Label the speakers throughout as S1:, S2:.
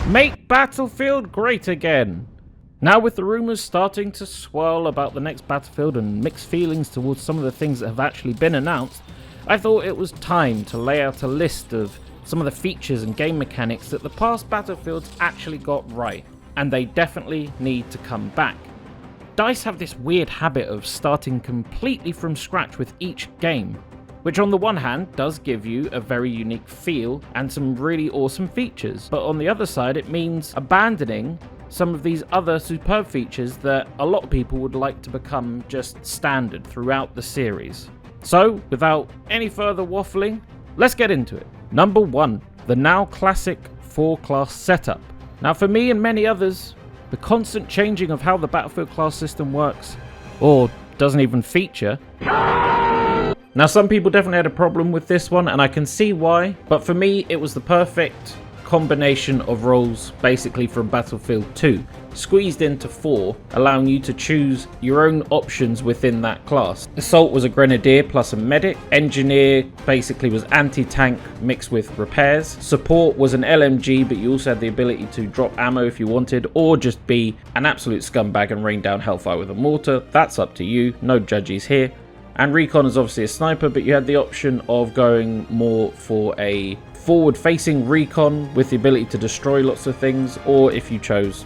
S1: Make Battlefield great again! Now, with the rumours starting to swirl about the next Battlefield and mixed feelings towards some of the things that have actually been announced, I thought it was time to lay out a list of some of the features and game mechanics that the past Battlefields actually got right, and they definitely need to come back. DICE have this weird habit of starting completely from scratch with each game, which on the one hand does give you a very unique feel and some really awesome features, but on the other side it means abandoning some of these other superb features that a lot of people would like to become just standard throughout the series. So, without any further waffling, let's get into it. Number 1, the now classic 4-class setup. Now for me and many others, the constant changing of how the Battlefield class system works, or doesn't even feature. Now some people definitely had a problem with this one, and I can see why, but for me it was the perfect combination of roles basically from Battlefield 2 squeezed into 4, allowing you to choose your own options within that class. Assault was a grenadier plus a medic, engineer basically was anti-tank mixed with repairs, support was an LMG but you also had the ability to drop ammo if you wanted, or just be an absolute scumbag and rain down hellfire with a mortar. That's up to you, no judges here. And recon is obviously a sniper, but you had the option of going more for a forward-facing recon with the ability to destroy lots of things, or if you chose,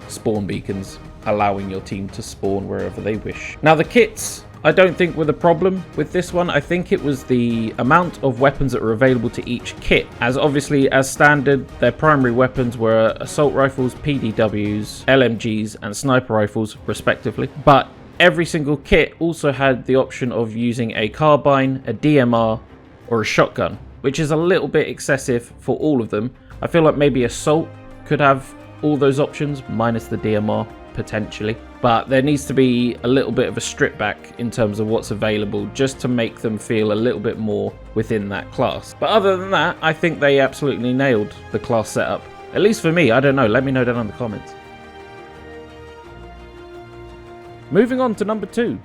S1: spawn beacons, allowing your team to spawn wherever they wish. Now the kits, I don't think were the problem with this one. I think it was the amount of weapons that were available to each kit, as obviously as standard their primary weapons were assault rifles, PDWs, LMGs and sniper rifles respectively, but every single kit also had the option of using a carbine, a DMR or a shotgun, which is a little bit excessive for all of them. I feel like maybe assault could have all those options minus the DMR potentially, but there needs to be a little bit of a strip back in terms of what's available just to make them feel a little bit more within that class. But other than that, I think they absolutely nailed the class setup, at least for me. I don't know, let me know down in the comments. Moving on to number 2,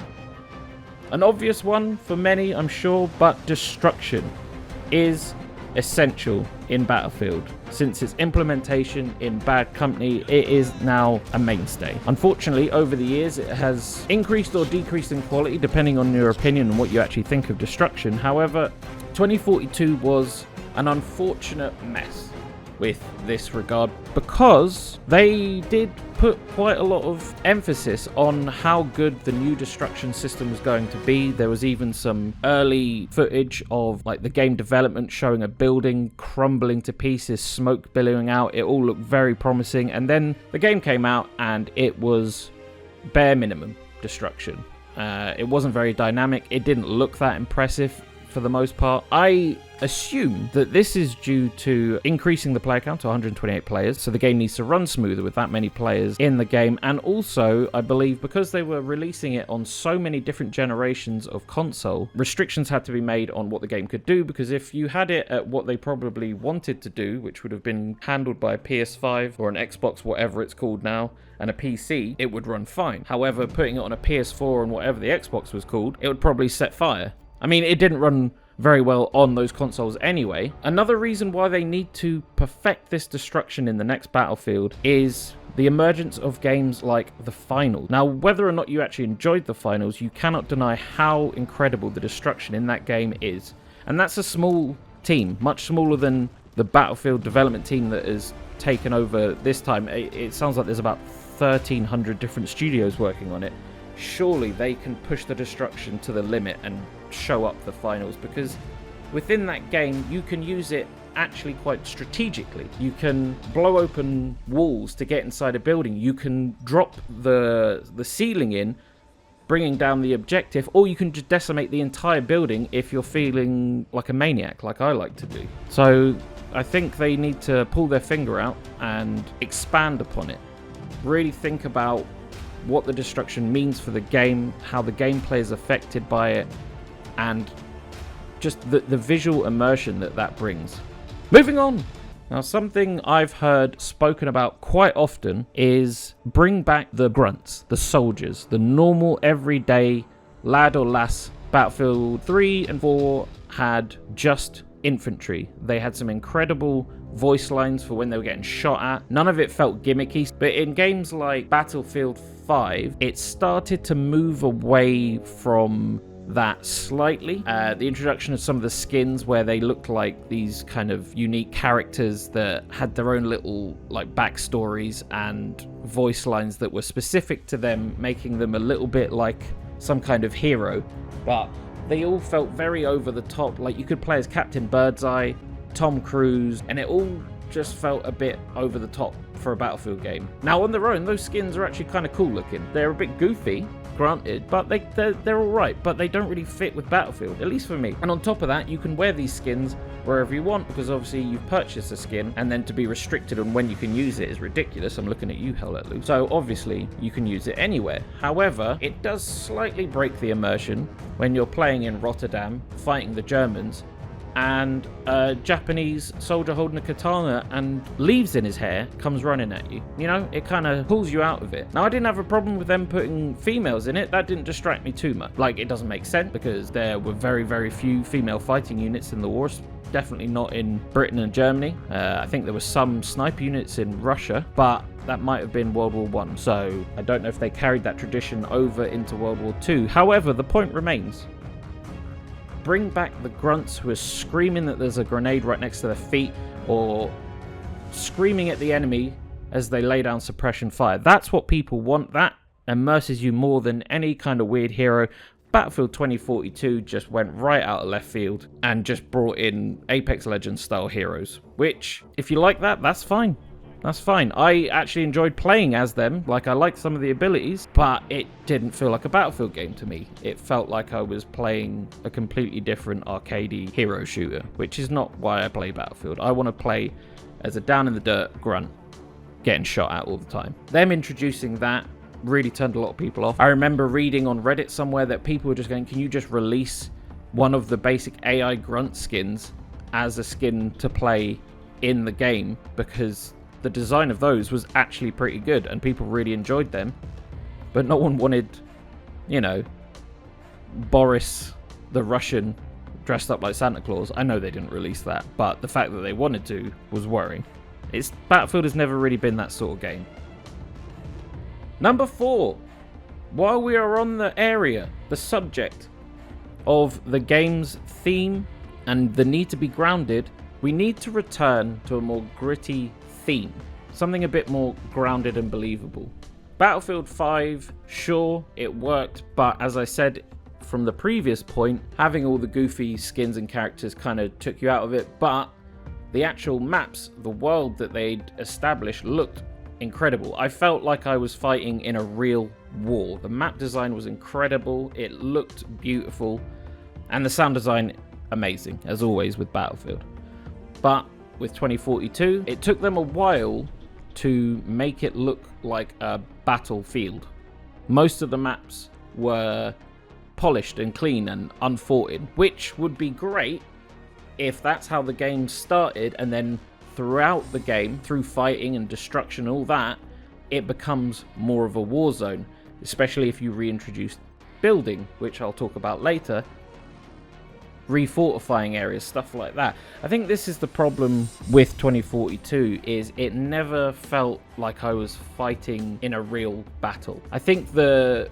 S1: an obvious one for many I'm sure, but destruction is essential in Battlefield. Since its implementation in Bad Company, it is now a mainstay. Unfortunately, over the years it has increased or decreased in quality depending on your opinion and what you actually think of destruction. However, 2042 was an unfortunate mess with this regard, because they did put quite a lot of emphasis on how good the new destruction system was going to be. There was even some early footage of the game development showing a building crumbling to pieces, smoke billowing out. It all looked very promising, and then the game came out and it was bare minimum destruction. It wasn't very dynamic. It didn't look that impressive for the most part. I assume that this is due to increasing the player count to 128 players, so the game needs to run smoother with that many players in the game, and also I believe because they were releasing it on so many different generations of console, restrictions had to be made on what the game could do, because if you had it at what they probably wanted to do, which would have been handled by a PS5 or an Xbox, whatever it's called now, and a PC, it would run fine. However, putting it on a PS4 and whatever the Xbox was called, it would probably set fire. I mean, it didn't run very well on those consoles anyway. Another reason why they need to perfect this destruction in the next Battlefield is the emergence of games like the Finals. Now, whether or not you actually enjoyed the Finals, you cannot deny how incredible the destruction in that game is. And that's a small team, much smaller than the Battlefield development team that has taken over this time. It sounds like there's about 1,300 different studios working on it. Surely they can push the destruction to the limit and show up the Finals, because within that game you can use it actually quite strategically. You can blow open walls to get inside a building, you can drop the ceiling in, bringing down the objective, or you can just decimate the entire building if you're feeling like a maniac, like I like to do. So I think they need to pull their finger out and expand upon it. Really think about what the destruction means for the game, how the gameplay is affected by it, and just the visual immersion that brings. Moving on. Now, something I've heard spoken about quite often is bring back the grunts, the soldiers, the normal everyday lad or lass. Battlefield 3 and 4 had just infantry. They had some incredible voice lines for when they were getting shot at. None of it felt gimmicky, but in games like Battlefield 5, it started to move away from that slightly. The introduction of some of the skins where they looked like these kind of unique characters that had their own little like backstories and voice lines that were specific to them, making them a little bit like some kind of hero, but they all felt very over the top. Like you could play as Captain Birdseye, Tom Cruise, and it all just felt a bit over the top for a Battlefield game. Now on their own, those skins are actually kind of cool looking. They're a bit goofy, granted, but they're all right, but they don't really fit with Battlefield, at least for me. And on top of that, you can wear these skins wherever you want, because obviously you've purchased a skin, and then to be restricted on when you can use it is ridiculous. I'm looking at you, Hell Let Loose. So obviously you can use it anywhere. However, it does slightly break the immersion when you're playing in Rotterdam, fighting the Germans, and a Japanese soldier holding a katana and leaves in his hair comes running at you. You know, it kind of pulls you out of it. Now, I didn't have a problem with them putting females in it. That didn't distract me too much. Like, it doesn't make sense because there were very, very few female fighting units in the wars. Definitely not in Britain and Germany. I think there were some sniper units in Russia, but that might have been World War I. So I don't know if they carried that tradition over into World War II. However, the point remains. Bring back the grunts who are screaming that there's a grenade right next to their feet, or screaming at the enemy as they lay down suppression fire. That's what people want. That immerses you more than any kind of weird hero. Battlefield 2042 just went right out of left field and just brought in Apex Legends style heroes, which, if you like that, that's fine. That's fine. I actually enjoyed playing as them. Like, I liked some of the abilities, but it didn't feel like a Battlefield game to me. It felt like I was playing a completely different arcadey hero shooter, which is not why I play Battlefield. I want to play as a down-in-the-dirt grunt, getting shot at all the time. Them introducing that really turned a lot of people off. I remember reading on Reddit somewhere that people were just going, can you just release one of the basic AI grunt skins as a skin to play in the game? Because the design of those was actually pretty good and people really enjoyed them, but no one wanted, you know, Boris the Russian dressed up like Santa Claus. I know they didn't release that, but the fact that they wanted to was worrying. Battlefield has never really been that sort of game. Number 4, while we are on the area, the subject of the game's theme and the need to be grounded, we need to return to a more gritty theme, something a bit more grounded and believable. Battlefield 5, sure, it worked, but as I said from the previous point, having all the goofy skins and characters kind of took you out of it, but the actual maps, the world that they'd established looked incredible. I felt like I was fighting in a real war. The map design was incredible, it looked beautiful, and the sound design amazing, as always with Battlefield. But with 2042, it took them a while to make it look like a battlefield. Most of the maps were polished and clean and unfought in, which would be great if that's how the game started, and then throughout the game, through fighting and destruction and all that, it becomes more of a war zone, especially if you reintroduce building, which I'll talk about later, refortifying areas, stuff like that. I think this is the problem with 2042, is it never felt like I was fighting in a real battle. I think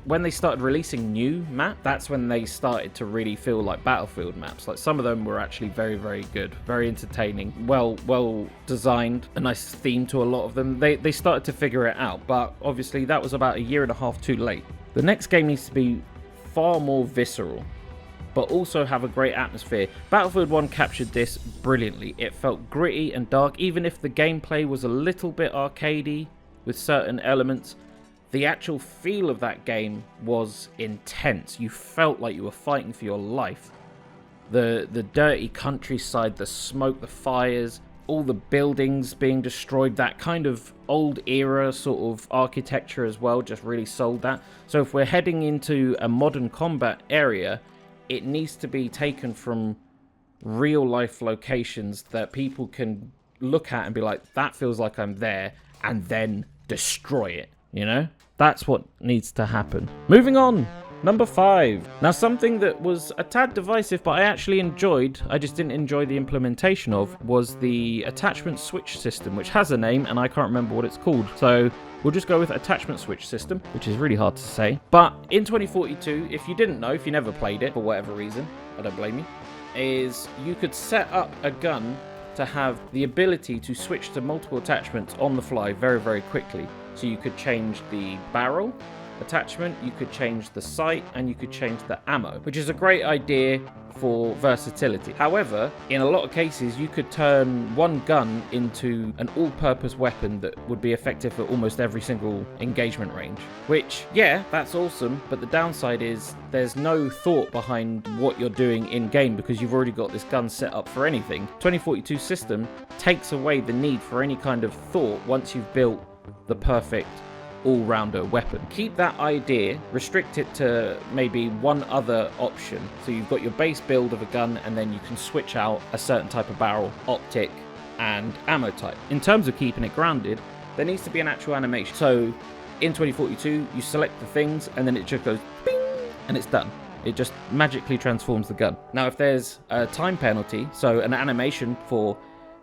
S1: when they started releasing new map, that's when they started to really feel like Battlefield maps. Like, some of them were actually very, very good, very entertaining, well designed, a nice theme to a lot of them. They started to figure it out, but obviously that was about a year and a half too late. The next game needs to be far more visceral, but also have a great atmosphere. Battlefield 1 captured this brilliantly. It felt gritty and dark, even if the gameplay was a little bit arcadey with certain elements. The actual feel of that game was intense. You felt like you were fighting for your life. The dirty countryside, the smoke, the fires, all the buildings being destroyed, that kind of old era sort of architecture as well just really sold that. So if we're heading into a modern combat area, it needs to be taken from real life locations that people can look at and be like, that feels like I'm there, and then destroy it, you know? That's what needs to happen. Moving on Number 5. Now, something that was a tad divisive, but I actually enjoyed, I just didn't enjoy the implementation of, was the attachment switch system, which has a name, and I can't remember what it's called. So we'll just go with attachment switch system, which is really hard to say. But in 2042, if you didn't know, if you never played it for whatever reason, I don't blame you, is you could set up a gun to have the ability to switch to multiple attachments on the fly very, very quickly. So you could change the barrel attachment, you could change the sight, and you could change the ammo, which is a great idea for versatility. However, in a lot of cases, you could turn one gun into an all-purpose weapon that would be effective at almost every single engagement range, which, yeah, that's awesome, but the downside is there's no thought behind what you're doing in-game because you've already got this gun set up for anything. 2042 system takes away the need for any kind of thought once you've built the perfect all-rounder weapon. Keep that idea, restrict it to maybe one other option. So you've got your base build of a gun, and then you can switch out a certain type of barrel, optic, and ammo type. In terms of keeping it grounded, there needs to be an actual animation. So in 2042, you select the things, and then it just goes bing, and it's done. It just magically transforms the gun. Now, if there's a time penalty, so an animation for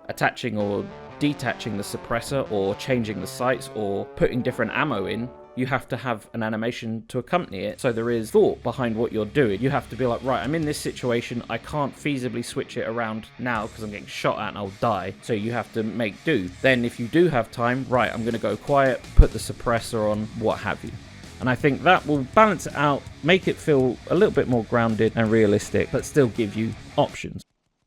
S1: attaching or detaching the suppressor or changing the sights or putting different ammo in, you have to have an animation to accompany it. So there is thought behind what you're doing. You have to be like, right, I'm in this situation. I can't feasibly switch it around now because I'm getting shot at and I'll die. So you have to make do. Then if you do have time, right, I'm going to go quiet, put the suppressor on, what have you. And I think that will balance it out, make it feel a little bit more grounded and realistic, but still give you options.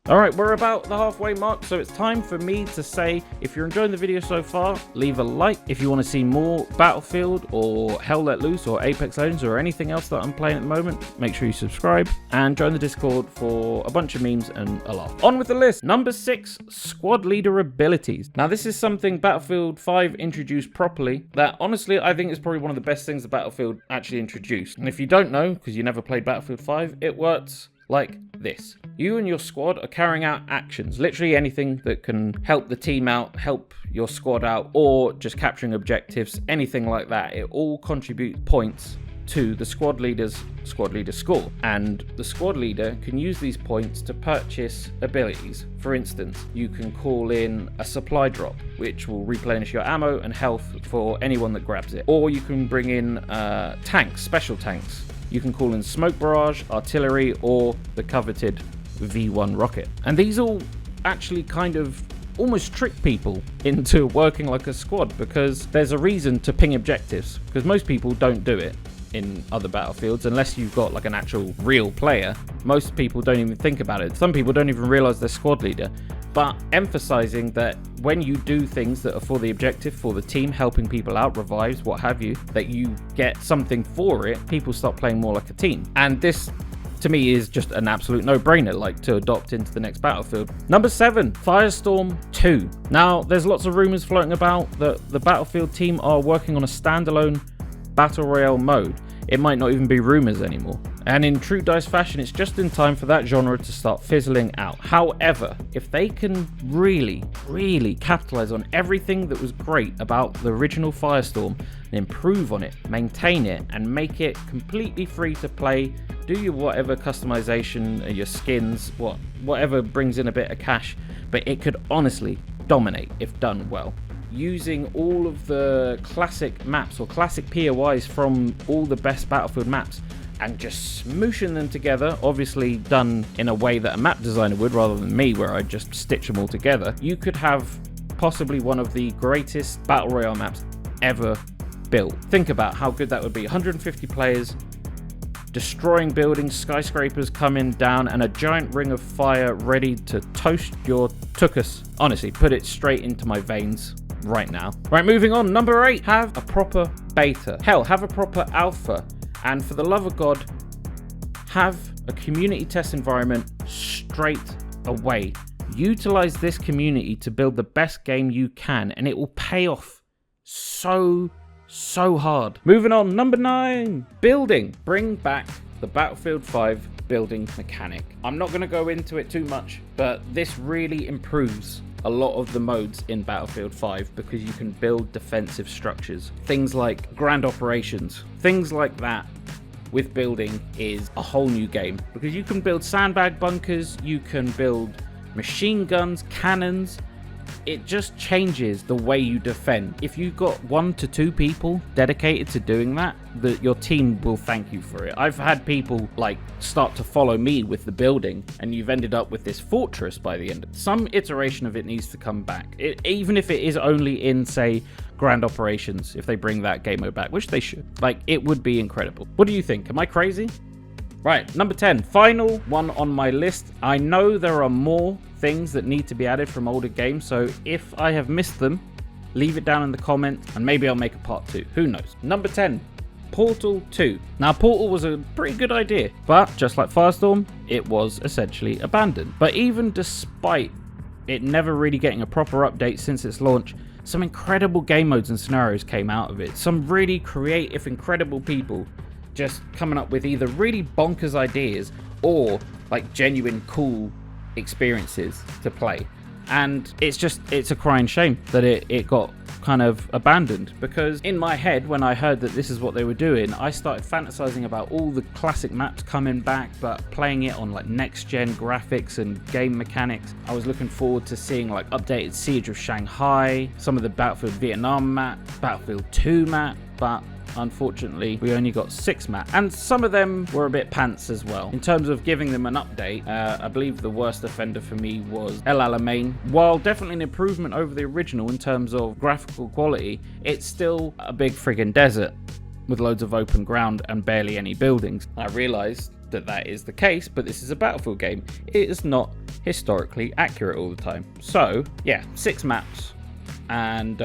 S1: Alright, we're about the halfway mark, so it's time for me to say, if you're enjoying the video so far, leave a like. If you want to see more Battlefield or Hell Let Loose or Apex Legends or anything else that I'm playing at the moment, make sure you subscribe and join the Discord for a bunch of memes and a laugh. On with the list. Number 6, squad leader abilities. Now, this is something Battlefield 5 introduced properly that honestly I think is probably one of the best things that Battlefield actually introduced. And if you don't know, because you never played Battlefield 5, it works like this. You and your squad are carrying out actions, literally anything that can help the team out, help your squad out, or just capturing objectives, anything like that. It all contributes points to the squad leader's score. And the squad leader can use these points to purchase abilities. For instance, you can call in a supply drop, which will replenish your ammo and health for anyone that grabs it. Or you can bring in tanks, special tanks. You can call in smoke barrage, artillery, or the coveted V1 rocket. And these all actually kind of almost trick people into working like a squad because there's a reason to ping objectives, because most people don't do it in other battlefields unless you've got like an actual real player. Most people don't even think about it. Some people don't even realize they're squad leader. But emphasizing that when you do things that are for the objective, for the team, helping people out, revives, what have you, that you get something for it, people start playing more like a team. And this, to me, is just an absolute no-brainer, like to adopt into the next Battlefield. Number 7, Firestorm 2. Now, there's lots of rumors floating about that the Battlefield team are working on a standalone Battle Royale mode. It might not even be rumors anymore. And in true DICE fashion, it's just in time for that genre to start fizzling out. However, if they can really capitalize on everything that was great about the original Firestorm and improve on it, maintain it, and make it completely free to play, do your whatever customization, your skins, whatever brings in a bit of cash, but it could honestly dominate if done well. Using all of the classic maps or classic POIs from all the best Battlefield maps and just smooshing them together, obviously done in a way that a map designer would rather than me where I just stitch them all together, you could have possibly one of the greatest Battle Royale maps ever built. Think about how good that would be. 150 players, destroying buildings, skyscrapers coming down, and a giant ring of fire ready to toast your tuchus. Honestly, put it straight into my veins right now. Right, moving on. Number 8, have a proper beta. Hell, have a proper alpha. And for the love of God, have a community test environment straight away. Utilize this community to build the best game you can, and it will pay off so hard. Moving on. Number 9, building. Bring back the Battlefield 5 building mechanic. I'm not going to go into it too much, but this really improves a lot of the modes in Battlefield 5 because you can build defensive structures. Things like grand operations, things like that with building is a whole new game, because you can build sandbag bunkers, you can build machine guns, cannons. It just changes the way you defend. If you've got 1 to 2 people dedicated to doing that, your team will thank you for it. I've had people like start to follow me with the building, and you've ended up with this fortress by the end. Some iteration of it needs to come back, even if it is only in, say, Grand Operations. If they bring that game mode back, which they should, like, it would be incredible. What do you think? Am I crazy? Right, number 10, final one on my list. I know there are more things that need to be added from older games, so if I have missed them, leave it down in the comments and maybe I'll make a part 2. Who knows? Number 10, Portal 2. Now, Portal was a pretty good idea, but just like Firestorm, it was essentially abandoned. But even despite it never really getting a proper update since its launch, some incredible game modes and scenarios came out of it. Some really creative, incredible people just coming up with either really bonkers ideas or like genuine cool experiences to play. And it's a crying shame that it got kind of abandoned, because in my head, when I heard that this is what they were doing, I started fantasizing about all the classic maps coming back, but playing it on like next gen graphics and game mechanics. I was looking forward to seeing like updated Siege of Shanghai, some of the Battlefield Vietnam map, Battlefield 2 map, but unfortunately we only got 6 maps, and some of them were a bit pants as well. In terms of giving them an update, I believe the worst offender for me was El Alamein. While definitely an improvement over the original in terms of graphical quality, it's still a big friggin' desert with loads of open ground and barely any buildings. I realized that is the case, but this is a Battlefield game. It is not historically accurate all the time. So yeah, 6 maps and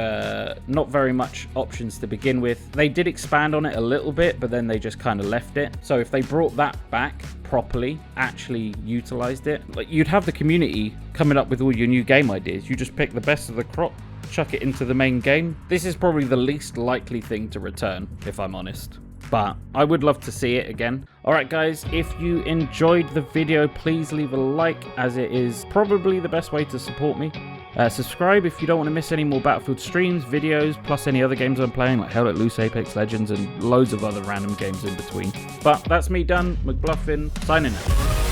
S1: not very much options to begin with. They did expand on it a little bit, but then they just kind of left it. So if they brought that back properly, actually utilized it, like, you'd have the community coming up with all your new game ideas. You just pick the best of the crop, chuck it into the main game. This is probably the least likely thing to return, if I'm honest, but I would love to see it again. Alright guys, if you enjoyed the video, please leave a like, as it is probably the best way to support me. Subscribe if you don't want to miss any more Battlefield streams, videos, plus any other games I'm playing, like Hell Let Loose, Apex Legends, and loads of other random games in between. But that's me done, McBluffin, signing out.